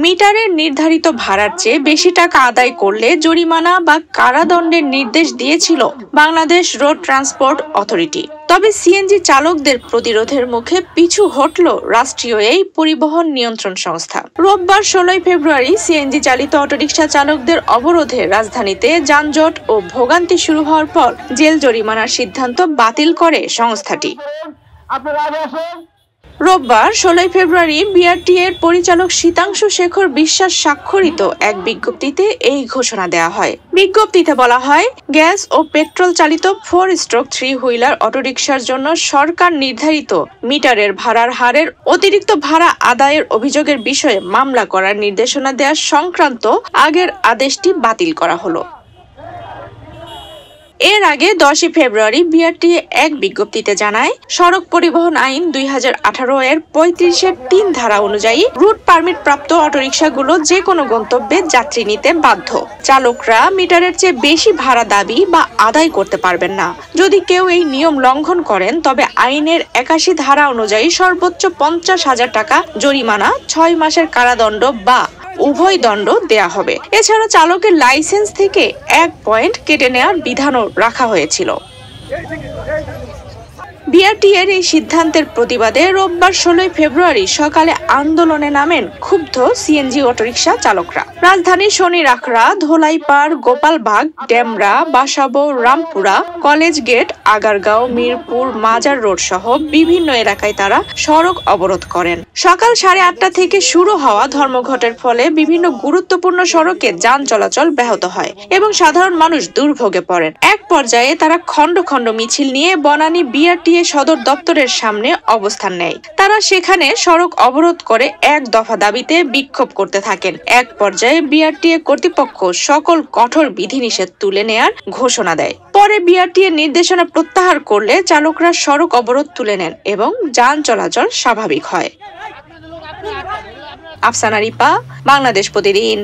মিটারের নির্ধারিত ভাড়ার চেয়ে বেশি টাকা আদায় করলে জরিমানা বা কারাদণ্ডের নির্দেশ দিয়েছিল বাংলাদেশ রোড ট্রান্সপোর্ট অথরিটি। তবে সিএনজি চালকদের প্রতিরোধের মুখে পিছু হটল রাষ্ট্রীয় এই পরিবহন নিয়ন্ত্রণ সংস্থা। রোববার 16 ফেব্রুয়ারি সিএনজি চালিত অটোরিকশা চালকদের অবরোধে রাজধানীতে যানজট ও ভোগান্তি শুরু হওয়ার পর জেল জরিমানার সিদ্ধান্ত বাতিল করে সংস্থাটি। রোববার 16 ফেব্রুয়ারি বিআরটিএর পরিচালক শীতাংশু শেখর বিশ্বাস স্বাক্ষরিত এক বিজ্ঞপ্তিতে এই ঘোষণা দেওয়া হয়। বিজ্ঞপ্তিতে বলা হয়, গ্যাস ও পেট্রোল চালিত 4-3 হুইলার অটোরিকশার জন্য সরকার নির্ধারিত মিটারের ভাড়ার হারের অতিরিক্ত ভাড়া আদায়ের অভিযোগের বিষয়ে মামলা করার নির্দেশনা দেওয়া সংক্রান্ত আগের আদেশটি বাতিল করা হলো। এর আগে 10 ফেব্রুয়ারি বিআরটিএ এক বিজ্ঞপ্তিতে জানায়, সড়ক পরিবহন আইন 2018 এর 35-3 ধারা অনুযায়ী রুট পারমিট প্রাপ্ত অটোরিকশাগুলো যে কোনো গন্তব্যে যাত্রী নিতে বাধ্য। চালকরা মিটারের চেয়ে বেশি ভাড়া দাবি বা আদায় করতে পারবেন না। যদি কেউ এই নিয়ম লঙ্ঘন করেন তবে আইনের 81 ধারা অনুযায়ী সর্বোচ্চ 50,000 টাকা জরিমানা, 6 মাসের কারাদণ্ড বা উভয় দণ্ড দেয়া হবে। এছাড়া চালকের লাইসেন্স থেকে 1 পয়েন্ট কেটে নেওয়ার বিধানও রাখা হয়েছিল। বিআরটিএর এই সিদ্ধান্তের প্রতিবাদে রোববার 16 ফেব্রুয়ারি সকালে আন্দোলনে নামেন ক্ষুব্ধ সিএনজি অটোরিকশা চালকরা। রাজধানীর শনিরাখড়া, ধোলাইপাড়, গোপালবাগ, ডেমরা, বাসাবো, রামপুরা, কলেজ গেট, আগারগাঁও, মিরপুর, মাজার রোড সহ বিভিন্ন এলাকায় তারা সড়ক অবরোধ করেন। সকাল 8:30 থেকে শুরু হওয়া ধর্মঘটের ফলে বিভিন্ন গুরুত্বপূর্ণ সড়কে যান চলাচল ব্যাহত হয় এবং সাধারণ মানুষ দুর্ভোগে পড়েন। এক পর্যায়ে তারা খন্ড খন্ড মিছিল নিয়ে বনানী বিআরটিএ সদর দপ্তরের সামনে অবস্থান নেয়। তারা সেখানে সড়ক অবরোধ করে এক দফা দাবিতে বিক্ষোভ করতে থাকেন। এক পর্যায়ে বিআরটিএ কর্তৃপক্ষ সকল কঠোর বিধিনিষেধ তুলে নেয়ার ঘোষণা দেয়। পরে বিআরটিএ নির্দেশনা প্রত্যাহার করলে চালকরা সড়ক অবরোধ তুলে নেন এবং যান চলাচল স্বাভাবিক হয়। আফসানা রিপা, বাংলাদেশ প্রতিদিন।